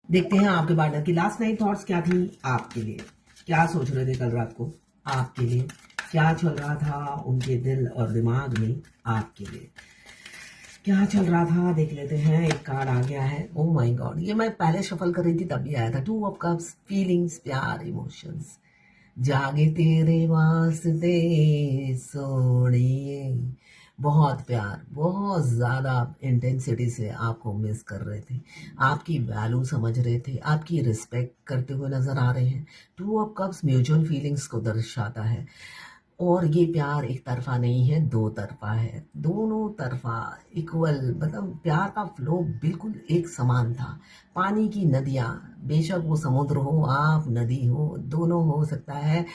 देखते हैं आपके पार्टनर की लास्ट नाइट थॉट्स क्या थी आपके लिए। क्या सोच रहे थे कल रात को आपके लिए, क्या चल रहा था उनके दिल और दिमाग में आपके लिए, क्या चल रहा था। देख लेते हैं। एक कार्ड आ गया है। ओ माय गॉड, ये मैं पहले शफल कर रही थी तभी आया था। टू ऑफ कप्स, फीलिंग्स, प्यार, इमोशंस। जागे तेरे वास्ते सोनिए। बहुत प्यार, बहुत ज़्यादा इंटेंसिटी से आपको मिस कर रहे थे, आपकी वैल्यू समझ रहे थे, आपकी रिस्पेक्ट करते हुए नज़र आ रहे हैं। Two of cups mutual feelings को दर्शाता है। और ये प्यार एक तरफा नहीं है, दो तरफा है, दोनों तरफा इक्वल। मतलब प्यार का फ्लो बिल्कुल एक समान था। पानी की नदियाँ, बेशक वो समुद्र हो, आप नदी हो, दोनों हो सकता है।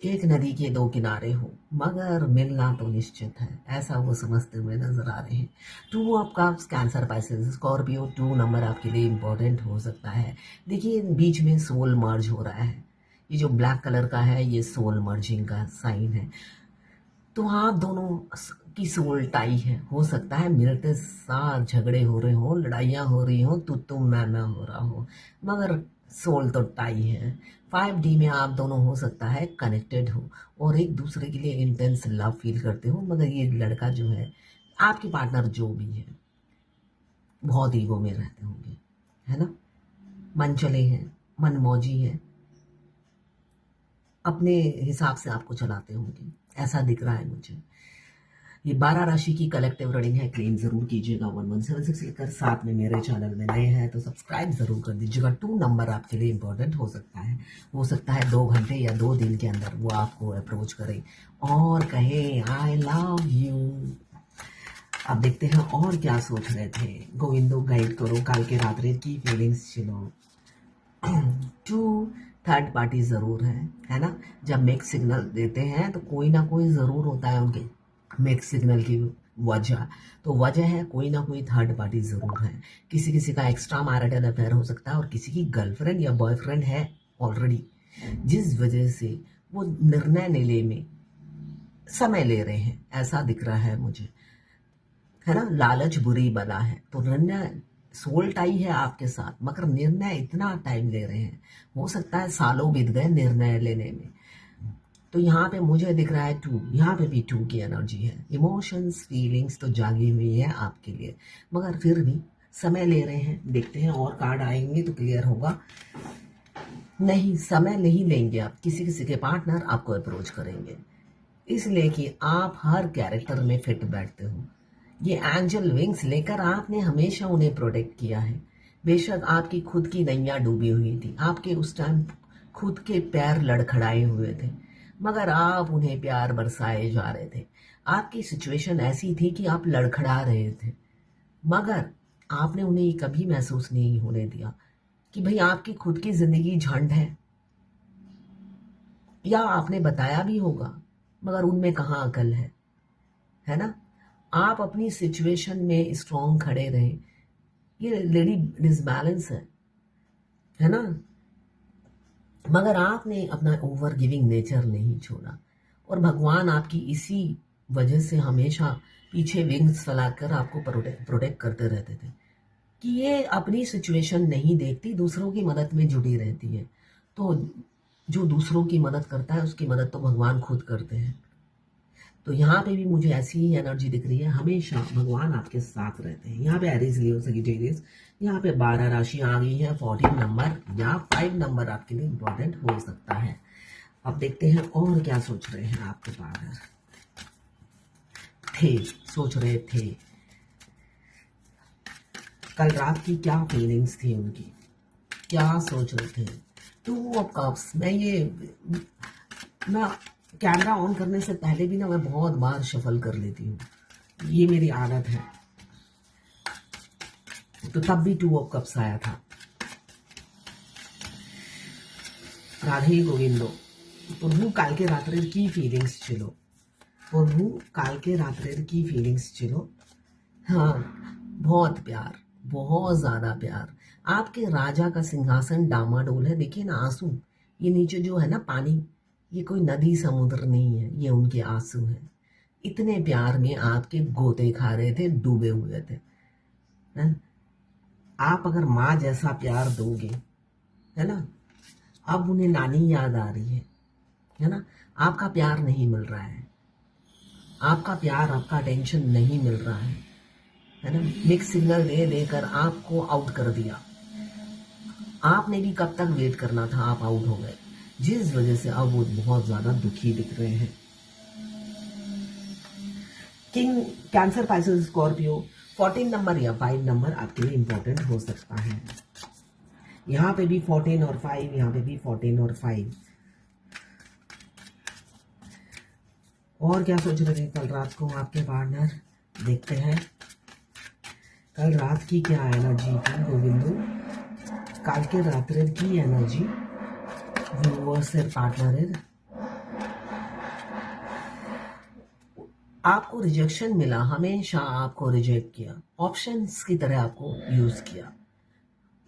एक नदी के दो किनारे हो, मगर मिलना तो निश्चित है, ऐसा वो समझते हुए नजर आ रहे हैं। Two of cups, Cancer, Pisces, Scorpio. Two number आपके लिए इम्पोर्टेंट हो सकता है। देखिए, बीच में सोल मर्ज हो रहा है। ये जो ब्लैक कलर का है, ये सोल मर्जिंग का साइन है। तो आप दोनों की सोल टाई है। हो सकता है मिलते साथ झगड़े हो रहे हो, लड़ाइयाँ हो रही हो, तुम मैं हो रहा हो, मगर सोल तो टाई है। 5D में आप दोनों हो सकता है कनेक्टेड हो और एक दूसरे के लिए इंटेंस लव फील करते हो, मगर ये लड़का जो है, आपके पार्टनर जो भी है, बहुत ईगो में रहते होंगे, है ना। मन चले हैं, मन मौजी है, अपने हिसाब से आपको चलाते होंगे, ऐसा दिख रहा है मुझे। ये 12 राशि की कलेक्टिव रीडिंग है। क्लेम जरूर कीजिएगा। 1176 लिखकर, साथ में मेरे चैनल में नए हैं तो सब्सक्राइब जरूर कर दीजिएगा। 2 नंबर आपके लिए इंपॉर्टेंट हो सकता है। हो सकता है 2 घंटे या 2 दिन के अंदर वो आपको अप्रोच करे और कहे आई लव यू। अब देखते हैं और क्या सोच रहे थे। गोविंदो गाइड करो, काल के रात्रि की फीलिंग्स चलो। टू थर्ड पार्टी ज़रूर है ना। जब मिक्स सिग्नल देते हैं तो कोई ना कोई ज़रूर होता है उनके मिक्स सिग्नल की वजह। तो वजह है कोई ना कोई थर्ड पार्टी ज़रूर है। किसी किसी का एक्स्ट्रा मैरिटल अफेयर हो सकता है और किसी की गर्लफ्रेंड या बॉयफ्रेंड है ऑलरेडी, जिस वजह से वो निर्णय लेने में समय ले रहे हैं, ऐसा दिख रहा है मुझे, है ना। लालच बुरी बला है। तो निर्णय, सोल टाई है आपके साथ, मगर निर्णय इतना टाइम ले रहे हैं, हो सकता है सालों बीत गए निर्णय लेने में। तो यहाँ पे मुझे दिख रहा है 2, यहाँ पे भी 2 की एनर्जी है। इमोशंस, फीलिंग्स तो जागी हुई है आपके लिए, मगर फिर भी समय ले रहे हैं। देखते हैं और कार्ड आएंगे तो क्लियर होगा। नहीं, समय नहीं लेंगे आप। किसी किसी के पार्टनर आपको अप्रोच करेंगे, इसलिए कि आप हर कैरेक्टर में फिट बैठते हो। ये एंजल विंग्स लेकर आपने हमेशा उन्हें प्रोटेक्ट किया है। बेशक आपकी खुद की नैया डूबी हुई थी, आपके उस टाइम खुद के पैर लड़खड़ाए हुए थे, मगर आप उन्हें प्यार बरसाए जा रहे थे। आपकी सिचुएशन ऐसी थी कि आप लड़खड़ा रहे थे, मगर आपने उन्हें ये कभी महसूस नहीं होने दिया कि भाई आपकी खुद की जिंदगी झंड है। या आपने बताया भी होगा, मगर उनमें कहाँ अकल है ना। आप अपनी सिचुएशन में स्ट्रांग खड़े रहे। ये लेडी डिसबैलेंस है ना। मगर आपने अपना ओवर गिविंग नेचर नहीं छोड़ा और भगवान आपकी इसी वजह से हमेशा पीछे विंग्स फैलाकर आपको प्रोटेक्ट करते रहते थे कि ये अपनी सिचुएशन नहीं देखती, दूसरों की मदद में जुड़ी रहती है। तो जो दूसरों की मदद करता है उसकी मदद तो भगवान खुद करते हैं। तो यहाँ पे भी मुझे ऐसी ही एनर्जी दिख रही है। हमेशा भगवान आपके साथ रहते हैं। यहाँ पे एरीज, लियो, सजिटेरियस। यहाँ पे 12 राशि आ गई है। 14 नंबर या 5 नंबर आपके लिए इम्पोर्टेंट हो सकता है। अब देखते हैं और क्या सोच रहे हैं आपके पार्टनर। सोच रहे थे कल रात की क्या फीलिंग्स थी उनकी, क्या सोच रहे थे। 2 ऑफ कप्स। मैं कैमरा ऑन करने से पहले भी ना मैं बहुत बार शफल कर लेती हूँ, ये मेरी आदत है। तो तब भी 2 ऑफ कप्स आया था। राधे गोविंदो। प्रभु कालके रात्रेर की फीलिंग्स ছিল। प्रभु कालके रात्रेर की फीलिंग्स ছিল। हाँ, बहुत प्यार, बहुत ज्यादा प्यार। आपके राजा का सिंहासन डामाडोल है। देखिए ना आंसू, ये नीचे जो है ना पानी, ये कोई नदी समुद्र नहीं है, ये उनके आंसू है। इतने प्यार में आपके गोते खा रहे थे, डूबे हुए थे, है? आप अगर माँ जैसा प्यार दोगे, है ना, अब उन्हें नानी याद आ रही है ना, आपका प्यार नहीं मिल रहा है, आपका प्यार, आपका अटेंशन नहीं मिल रहा है ना, मिक्स सिग्नल दे देकर आपको आउट कर दिया। आपने भी कब तक वेट करना था, आप आउट हो गए, जिस वजह से अब वो बहुत ज्यादा दुखी दिख रहे हैं। King cancer, Pisces, Scorpio, 14 number या 5 नंबर आपके लिए इंपॉर्टेंट हो सकता है। यहाँ पे भी 14 और 5, यहाँ पे भी 14 और 5। और क्या सोच रहे थे कल रात को आपके पार्टनर, देखते हैं कल रात की क्या एनर्जी थी गोविंदू, कल के रात्र की एनर्जी व्यूअर्स पार्टनर। आपको रिजेक्शन मिला, हमेशा आपको रिजेक्ट किया, ऑप्शंस की तरह आपको यूज किया,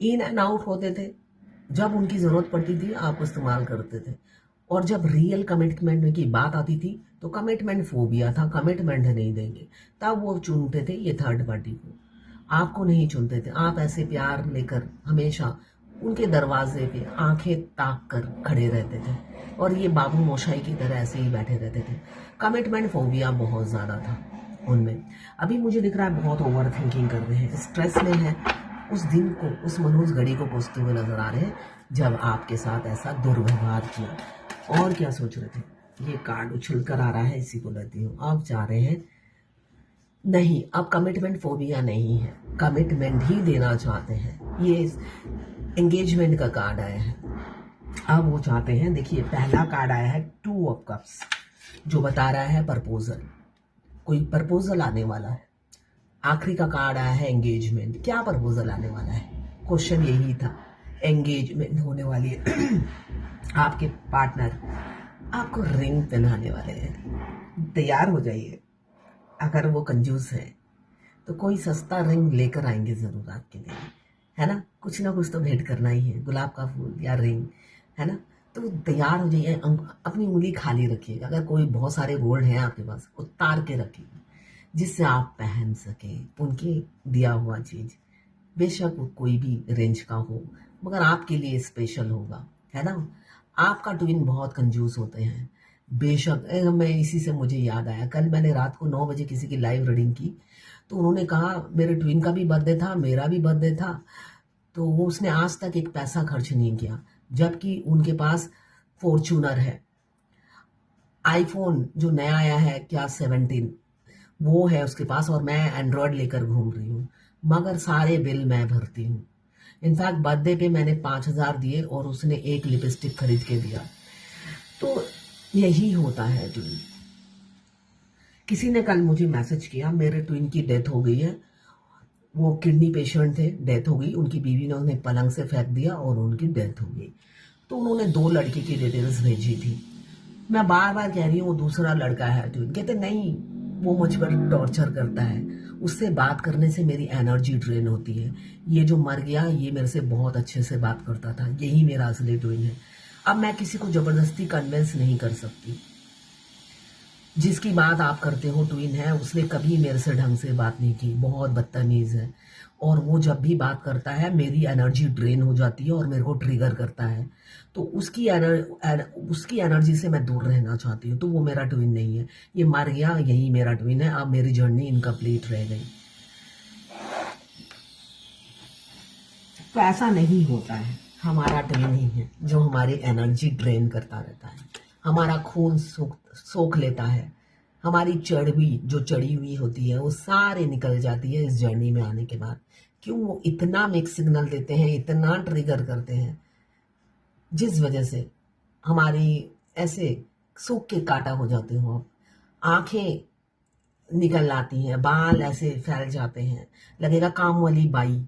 इन एंड आउट होते थे, जब उनकी जरूरत पड़ती थी आप इस्तेमाल करते थे, और जब रियल कमिटमेंट की बात आती थी तो कमिटमेंट फोबिया था, कमिटमेंट नहीं देंगे, तब वो चुनते थे ये थर्ड पार्टी को, आपको नहीं चुनते थे। आप ऐसे प्यार लेकर हमेशा उनके दरवाजे पे आंखें ताक कर खड़े रहते थे, और ये बाबू मोशाई की तरह ऐसे ही बैठे रहते थे। कमिटमेंट फोबिया बहुत ज्यादा था उनमें। अभी मुझे दिख रहा है बहुत ओवर थिंकिंग कर रहे हैं, स्ट्रेस में है, उस दिन को, उस मनहूस घड़ी को कोसते हुए नजर आ रहे हैं जब आपके साथ ऐसा दुर्व्यवहार किया। और क्या सोच रहे थे, ये कार्ड उछल कर आ रहा है, इसी को लेती हूँ। आप चाह रहे हैं नहीं, अब कमिटमेंट फोबिया नहीं है, कमिटमेंट ही देना चाहते हैं। ये एंगेजमेंट का कार्ड आया है, अब वो चाहते हैं। देखिए पहला कार्ड आया है 2 ऑफ कप्स, जो बता रहा है प्रपोजल, कोई प्रपोजल आने वाला है। आखिरी का कार्ड आया है एंगेजमेंट, क्या प्रपोजल आने वाला है, क्वेश्चन यही था। एंगेजमेंट होने वाली है आपके पार्टनर आपको रिंग पहनाने वाले हैं, तैयार हो जाइए। अगर वो कंजूस है तो कोई सस्ता रिंग लेकर आएंगे जरूर आपके लिए, है ना, कुछ ना कुछ तो भेंट करना ही है, गुलाब का फूल या रिंग, है ना। तो तैयार हो जाइए, अपनी उंगली खाली रखिएगा, अगर कोई बहुत सारे गोल्ड हैं आपके पास उतार के रखिएगा, जिससे आप पहन सके उनके दिया हुआ चीज, बेशक वो कोई भी रेंज का हो, मगर आपके लिए स्पेशल होगा, है ना। आपका ट्विन बहुत कंजूस होते हैं, बेशक। मैं इसी से मुझे याद आया, कल मैंने रात को 9 बजे किसी की लाइव रीडिंग की, तो उन्होंने कहा मेरे ट्विन का भी बर्थडे था, मेरा भी बर्थडे था, तो वो उसने आज तक एक पैसा खर्च नहीं किया, जबकि उनके पास फॉर्च्यूनर है, आईफोन जो नया आया है क्या 17 वो है उसके पास, और मैं एंड्रॉयड लेकर घूम रही हूँ, मगर सारे बिल मैं भरती हूँ। इनफैक्ट बर्थडे पे मैंने 5,000 दिए और उसने एक लिपस्टिक खरीद के दिया। तो यही होता है ट्विन। किसी ने कल मुझे मैसेज किया, मेरे ट्विन की डेथ हो गई है, वो किडनी पेशेंट थे, डेथ हो गई, उनकी बीवी ने उन्हें पलंग से फेंक दिया और उनकी डेथ हो गई। तो उन्होंने 2 लड़के की डिटेल्स भेजी थी, मैं बार बार कह रही हूँ वो दूसरा लड़का है ट्विन, कहते नहीं वो मुझ पर टॉर्चर करता है, उससे बात करने से मेरी एनर्जी ड्रेन होती है, ये जो मर गया ये मेरे से बहुत अच्छे से बात करता था, यही मेरा असली ट्विन है। अब मैं किसी को जबरदस्ती कन्विंस नहीं कर सकती, जिसकी बात आप करते हो ट्विन है, उसने कभी मेरे से ढंग से बात नहीं की, बहुत बदतमीज है, और वो जब भी बात करता है मेरी एनर्जी ड्रेन हो जाती है और मेरे को ट्रिगर करता है, तो उसकी एनर्जी से मैं दूर रहना चाहती हूँ। तो वो मेरा ट्विन नहीं है, ये मर गया, यही मेरा ट्विन है, अब मेरी जर्नी इनकम्प्लीट रह गई। तो ऐसा नहीं होता है, हमारा ट्विन ही है जो हमारी एनर्जी ड्रेन करता रहता है, हमारा खून सोख लेता है, हमारी चर्बी जो चढ़ी हुई होती है वो सारे निकल जाती है इस जर्नी में आने के बाद। क्यों वो इतना मिक्स सिग्नल देते हैं, इतना ट्रिगर करते हैं, जिस वजह से हमारी ऐसे सूख के काटा हो जाते हो, आंखें निकल आती हैं, बाल ऐसे फैल जाते हैं, लगेगा काम वाली बाई।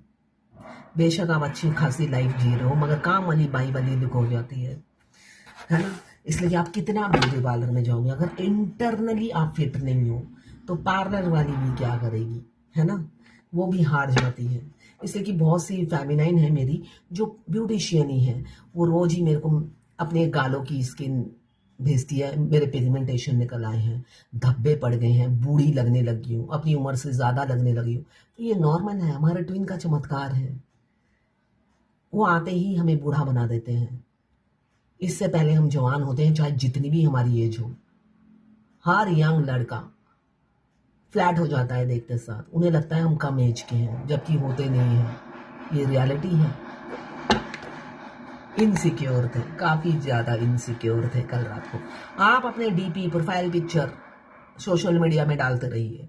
बेशक आप अच्छी खासी लाइफ जी रहे हो, मगर काम वाली बाई वाली लुक हो जाती है ना। इसलिए आप कितना ब्यूटी पार्लर में जाओगे, अगर इंटरनली आप फिट नहीं हो तो पार्लर वाली भी क्या करेगी, है ना, वो भी हार जाती है। इसलिए कि बहुत सी फेमिनाइन है मेरी जो ब्यूटिशियन ही है, वो रोज ही मेरे को अपने गालों की स्किन भेजती है, मेरे पिगमेंटेशन निकल आए हैं, धब्बे पड़ गए हैं, बूढ़ी लगने लगी हूँ, अपनी उम्र से ज्यादा लगने लगी हूँ। तो ये नॉर्मल है, हमारे ट्विन का चमत्कार है। वो आते ही हमें बूढ़ा बना देते हैं। इससे पहले हम जवान होते हैं, चाहे जितनी भी हमारी एज हो। हर यंग लड़का फ्लैट हो जाता है देखते साथ, उन्हें लगता है हम कम एज के हैं, जबकि होते नहीं हैं। ये रियलिटी है। इनसिक्योर थे, काफ़ी ज़्यादा इनसिक्योर थे कल रात को। आप अपने DP profile picture social media में डालते रहिए,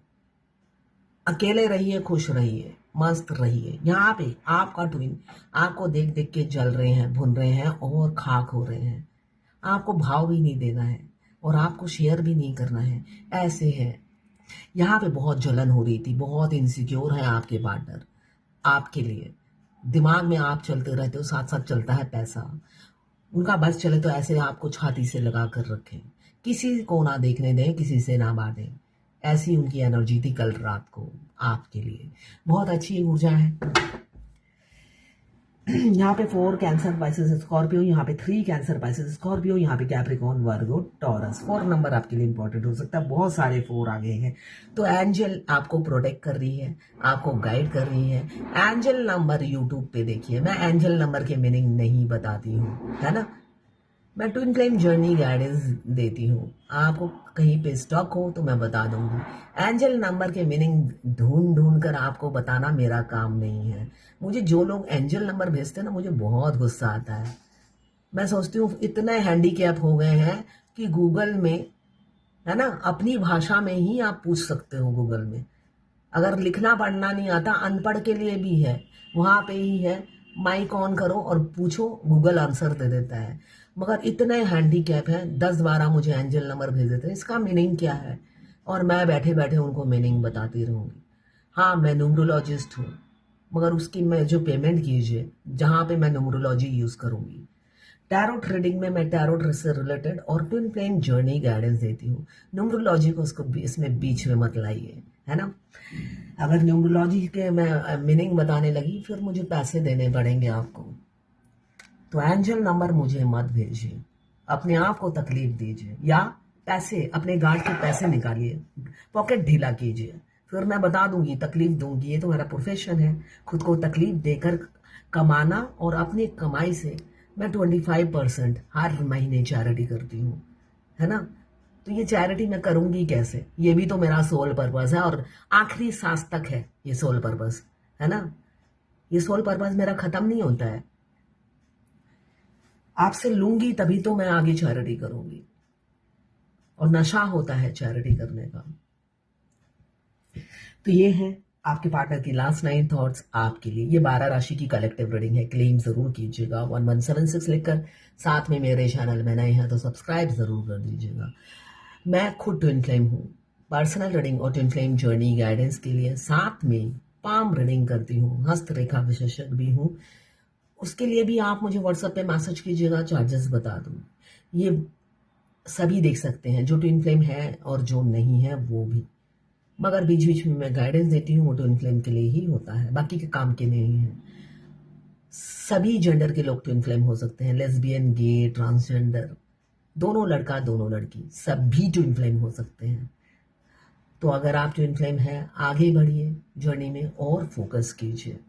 अकेले रहिए, खुश रहिए, मस्त रहिए। यहाँ पे आपका ट्विन आपको देख देख के जल रहे हैं, भुन रहे हैं और खाक हो रहे हैं। आपको भाव भी नहीं देना है और आपको शेयर भी नहीं करना है। ऐसे है। यहाँ पे बहुत जलन हो रही थी, बहुत इनसिक्योर है आपके पार्टनर आपके लिए। दिमाग में आप चलते रहते हो, साथ साथ चलता है पैसा। उनका बस चले तो ऐसे आपको छाती से लगा कर रखें, किसी को ना देखने दें, किसी से ना बांटें। ऐसी उनकी एनर्जी थी कल रात को आपके लिए। बहुत अच्छी ऊर्जा है। यहाँ पे 4 कैंसर पाइसेस स्कॉर्पियो, यहाँ पे 3 कैंसर पाइसेस स्कॉर्पियो, यहाँ पे कैप्रिकॉर्न वर्गो टॉरस। 4 नंबर आपके लिए इंपॉर्टेंट हो सकता है, बहुत सारे 4 आ गए हैं। तो एंजल आपको प्रोटेक्ट कर रही है, आपको गाइड कर रही है। एंजल नंबर यूट्यूब पे देखिए, मैं एंजल नंबर के मीनिंग नहीं बताती हूँ, है ना। मैं ट्विन फ्लेम जर्नी गाइडेंस देती हूँ। आपको कहीं पे स्टॉक हो तो मैं बता दूंगी। एंजल नंबर के मीनिंग ढूंढ ढूंढ कर आपको बताना मेरा काम नहीं है। मुझे जो लोग एंजल नंबर भेजते हैं ना, मुझे बहुत गुस्सा आता है। मैं सोचती हूँ इतने हैंडीकैप हो गए हैं कि गूगल में, है ना, अपनी भाषा में ही आप पूछ सकते हो गूगल में। अगर लिखना पढ़ना नहीं आता, अनपढ़ के लिए भी है, वहां पे ही है, माइक ऑन करो और पूछो, गूगल आंसर दे देता है। मगर इतने हैंडीकैप हैं, 10-12 मुझे एंजल नंबर भेज देते हैं, इसका मीनिंग क्या है, और मैं बैठे बैठे उनको मीनिंग बताती रहूंगी। हाँ, मैं न्यूमरोलॉजिस्ट हूँ, मगर उसकी मैं जो पेमेंट कीजिए, जहाँ पे मैं न्यूमरोलॉजी यूज करूंगी। टैरोट रीडिंग में मैं टैरोट से रिलेटेड और ट्विन फ्लेम जर्नी गाइडेंस देती हूँ। न्यूमरोलॉजी को उसको इसमें बीच में मत लाइए, है ना। अगर न्यूमरोलॉजी के मैं मीनिंग बताने लगी, फिर मुझे पैसे देने पड़ेंगे आपको। तो एंजल नंबर मुझे मत भेजिए, अपने आप को तकलीफ दीजिए, या पैसे, अपने गार्ड के पैसे निकालिए, पॉकेट ढीला कीजिए, फिर मैं बता दूंगी, तकलीफ दूंगी। ये तो मेरा प्रोफेशन है, खुद को तकलीफ देकर कमाना। और अपनी कमाई से मैं 25% हर महीने चैरिटी करती हूँ, है ना। तो ये चैरिटी मैं करूंगी कैसे, ये भी तो मेरा सोल पर्पस है, और आखिरी सांस तक है ये सोल पर्पस, है ना। ये सोल पर्पस मेरा खत्म नहीं होता है। आपसे लूंगी तभी तो मैं आगे चैरिटी करूंगी, और नशा होता है चैरिटी करने का। तो ये है आपके पार्टनर की लास्ट 9 थॉट्स आपके लिए। ये 12 राशि की कलेक्टिव रीडिंग है। क्लेम जरूर कीजिएगा 1176 लिखकर। साथ में मेरे चैनल में नए हैं तो सब्सक्राइब जरूर कर दीजिएगा। मैं खुद ट्विन फ्लेम हूँ, पर्सनल रीडिंग और ट्विन फ्लेम जर्नी गाइडेंस के लिए, साथ में पाम रीडिंग करती हूँ, हस्तरेखा विशेषज्ञ भी हूँ। उसके लिए भी आप मुझे व्हाट्सएप पे मैसेज कीजिएगा, चार्जेस बता दूँ। ये सभी देख सकते हैं, जो ट्विन फ्लेम है और जो नहीं है वो भी। मगर बीच बीच में मैं गाइडेंस देती हूँ, वो ट्विन फ्लेम के लिए ही होता है, बाकी के काम के नहीं है। सभी जेंडर के लोग ट्विन फ्लेम हो सकते हैं, लेस्बियन, गे, ट्रांसजेंडर, दोनों लड़का दोनों लड़की, सभी ट्विन फ्लेम हो सकते हैं। तो अगर आप ट्विन फ्लेम हैं, आगे बढ़िए जर्नी में और फोकस कीजिए।